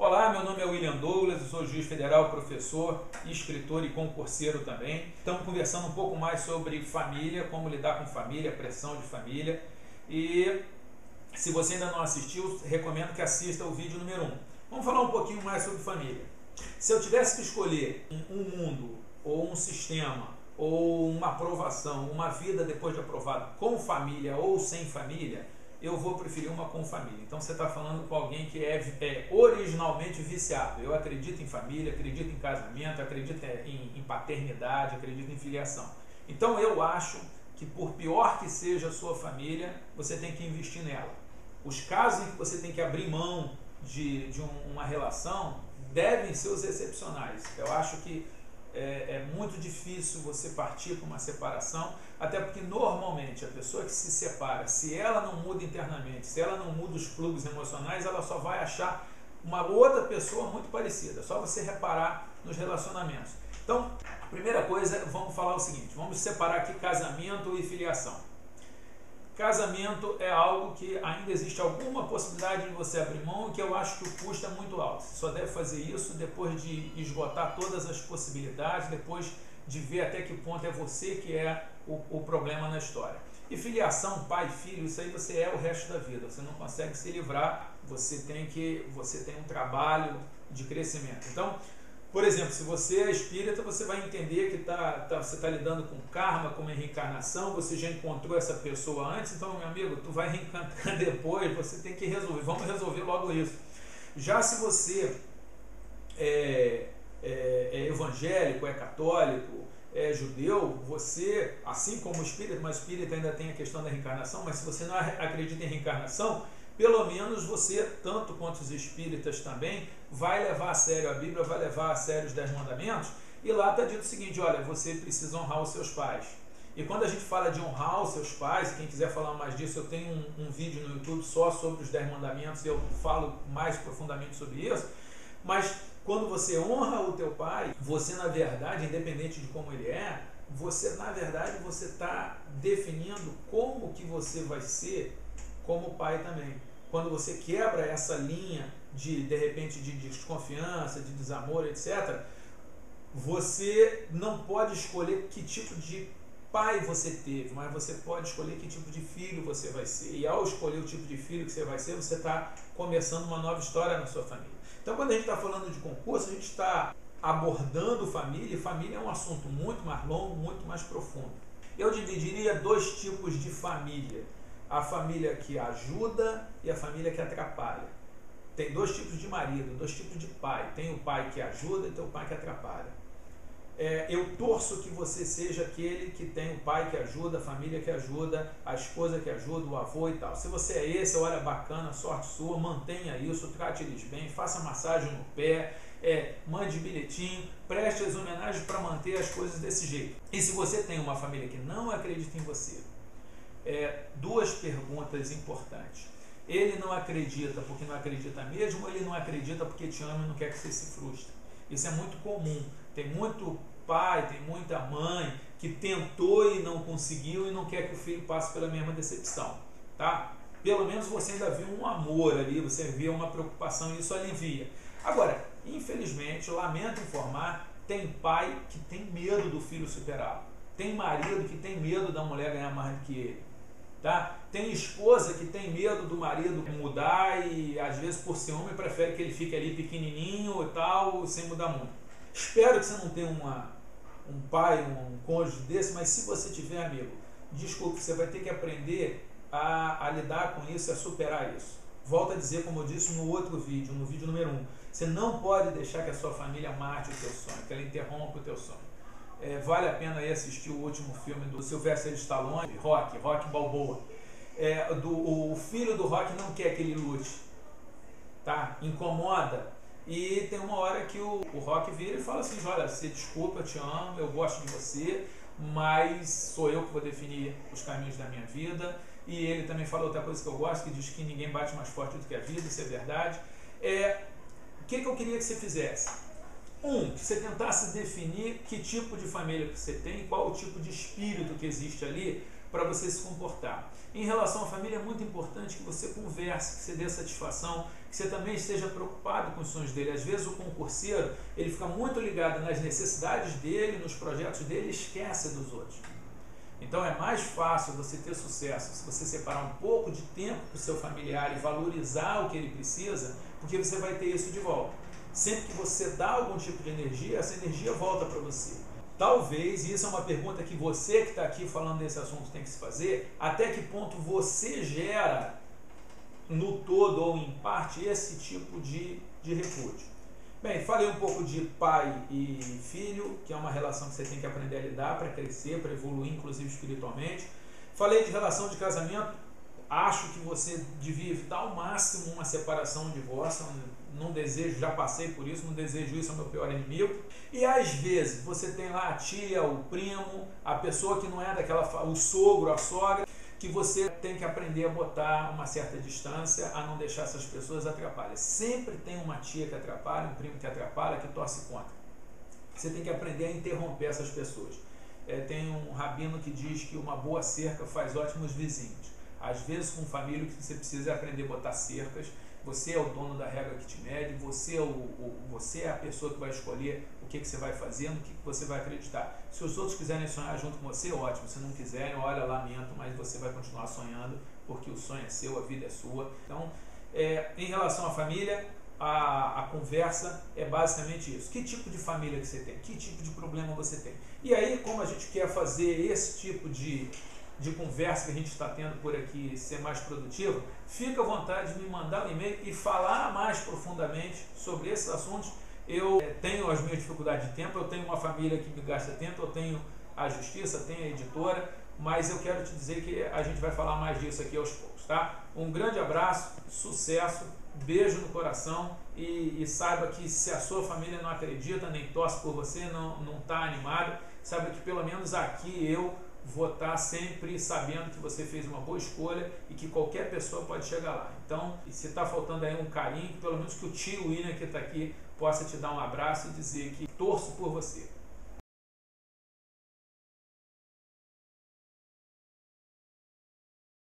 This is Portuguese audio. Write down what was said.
Olá, meu nome é William Douglas, eu sou juiz federal, professor, escritor e concurseiro também. Estamos conversando um pouco mais sobre família, como lidar com família, pressão de família. E se você ainda não assistiu, recomendo que assista o vídeo número 1. Vamos falar um pouquinho mais sobre família. Se eu tivesse que escolher um mundo, ou um sistema, ou uma aprovação, uma vida depois de aprovado com família ou sem família, eu vou preferir uma com família. Então você está falando com alguém que é originalmente viciado. Eu acredito em família, acredito em casamento, acredito em paternidade, acredito em filiação. Então eu acho que por pior que seja a sua família, você tem que investir nela. Os casos em que você tem que abrir mão de uma relação devem ser os excepcionais. Eu acho que é muito difícil você partir para uma separação, até porque normalmente a pessoa que se separa, se ela não muda internamente, se ela não muda os plugs emocionais, ela só vai achar uma outra pessoa muito parecida. É só você reparar nos relacionamentos. Então, a primeira coisa, vamos falar o seguinte, vamos separar aqui casamento e filiação. Casamento é algo que ainda existe alguma possibilidade de você abrir mão e que eu acho que o custo é muito alto. Você só deve fazer isso depois de esgotar todas as possibilidades, depois de ver até que ponto é você que é o problema na história. E filiação, pai e filho, isso aí você é o resto da vida. Você não consegue se livrar, você tem um trabalho de crescimento. Então, por exemplo, se você é espírita, você vai entender que você está lidando com karma, com uma reencarnação, você já encontrou essa pessoa antes, então, meu amigo, tu vai reencarnar depois, você tem que resolver, vamos resolver logo isso. Já se você é evangélico, é católico, é judeu, você, assim como o espírita, mas o espírita ainda tem a questão da reencarnação, mas se você não acredita em reencarnação, pelo menos você, tanto quanto os espíritas também, vai levar a sério a Bíblia, vai levar a sério os 10 mandamentos, e lá está dito o seguinte, olha, você precisa honrar os seus pais. E quando a gente fala de honrar os seus pais, quem quiser falar mais disso, eu tenho um vídeo no YouTube só sobre os 10 mandamentos, e eu falo mais profundamente sobre isso, mas quando você honra o teu pai, você na verdade, independente de como ele é, você na verdade você está definindo como que você vai ser como pai também. Quando você quebra essa linha de repente de desconfiança, de desamor, etc., você não pode escolher que tipo de pai você teve, mas você pode escolher que tipo de filho você vai ser. E ao escolher o tipo de filho que você vai ser, você está começando uma nova história na sua família. Então, quando a gente está falando de concurso, a gente está abordando família, e família é um assunto muito mais longo, muito mais profundo. Eu dividiria 2 tipos de família. A família que ajuda e a família que atrapalha. Tem 2 tipos de marido, 2 tipos de pai. Tem o pai que ajuda e tem o pai que atrapalha. Eu torço que você seja aquele que tem o pai que ajuda, a família que ajuda, a esposa que ajuda, o avô e tal. Se você é esse, olha, bacana, sorte sua, mantenha isso, trate eles bem, faça massagem no pé, mande bilhetinho, preste as homenagens para manter as coisas desse jeito. E se você tem uma família que não acredita em você, 2 perguntas importantes. Ele não acredita porque não acredita mesmo, ou ele não acredita porque te ama e não quer que você se frustre? Isso é muito comum. Tem muito pai, tem muita mãe que tentou e não conseguiu e não quer que o filho passe pela mesma decepção, tá? Pelo menos você ainda viu um amor ali, você vê uma preocupação e isso alivia. Agora, infelizmente, lamento informar, tem pai que tem medo do filho superá-lo. Tem marido que tem medo da mulher ganhar mais do que ele. Tá? Tem esposa que tem medo do marido mudar e às vezes por ciúme prefere que ele fique ali pequenininho e tal, sem mudar muito. Espero que você não tenha um pai, um cônjuge desse, mas se você tiver, amigo, desculpe, você vai ter que aprender a lidar com isso e a superar isso. Volto a dizer, como eu disse no outro vídeo, no vídeo número 1, você não pode deixar que a sua família mate o teu sonho, que ela interrompa o teu sonho. Vale a pena aí assistir o último filme do Sylvester Stallone, Rocky Balboa. O filho do Rocky não quer que ele lute, tá? Incomoda. E tem uma hora que o Rocky vira e fala assim, olha, você desculpa, eu te amo, eu gosto de você, mas sou eu que vou definir os caminhos da minha vida. E ele também fala outra coisa que eu gosto, que diz que ninguém bate mais forte do que a vida, isso é verdade. O que eu queria que você fizesse? Que você tentasse definir que tipo de família que você tem, qual o tipo de espírito que existe ali, para você se comportar. Em relação à família, é muito importante que você converse, que você dê satisfação, que você também esteja preocupado com os sonhos dele. Às vezes o concurseiro, ele fica muito ligado nas necessidades dele, nos projetos dele, e esquece dos outros. Então é mais fácil você ter sucesso se você separar um pouco de tempo para o seu familiar e valorizar o que ele precisa, porque você vai ter isso de volta. Sempre que você dá algum tipo de energia, essa energia volta para você. Talvez, e isso é uma pergunta que você que está aqui falando desse assunto tem que se fazer, até que ponto você gera no todo ou em parte esse tipo de repúdio. Bem, falei um pouco de pai e filho, que é uma relação que você tem que aprender a lidar para crescer, para evoluir, inclusive espiritualmente. Falei de relação de casamento, acho que você devia evitar ao máximo uma separação, um divórcio, não desejo, já passei por isso, não desejo isso, é o meu pior inimigo. E às vezes você tem lá a tia, o primo, a pessoa que não é daquela, o sogro, a sogra, que você tem que aprender a botar uma certa distância, a não deixar essas pessoas atrapalhar. Sempre tem uma tia que atrapalha, um primo que atrapalha, que torce contra. Você tem que aprender a interromper essas pessoas. Tem um rabino que diz que uma boa cerca faz ótimos vizinhos. Às vezes com família o que você precisa é aprender a botar cercas. Você é o dono da regra que te mede, você é a pessoa que vai escolher o que você vai fazer, no que você vai acreditar. Se os outros quiserem sonhar junto com você, ótimo. Se não quiserem, olha, lamento, mas você vai continuar sonhando, porque o sonho é seu, a vida é sua. Então, em relação à família, a conversa é basicamente isso. Que tipo de família que você tem? Que tipo de problema você tem? E aí, como a gente quer fazer esse tipo de conversa que a gente está tendo por aqui ser mais produtivo, fica à vontade de me mandar um e-mail e falar mais profundamente sobre esses assuntos. Eu tenho as minhas dificuldades de tempo, eu tenho uma família que me gasta tempo, eu tenho a justiça, tenho a editora, mas eu quero te dizer que a gente vai falar mais disso aqui aos poucos, tá? Um grande abraço, sucesso, beijo no coração e saiba que se a sua família não acredita, nem torce por você, não está animado, saiba que pelo menos aqui eu vou estar sempre sabendo que você fez uma boa escolha e que qualquer pessoa pode chegar lá. Então, se está faltando aí um carinho, pelo menos que o tio William que está aqui possa te dar um abraço e dizer que torço por você.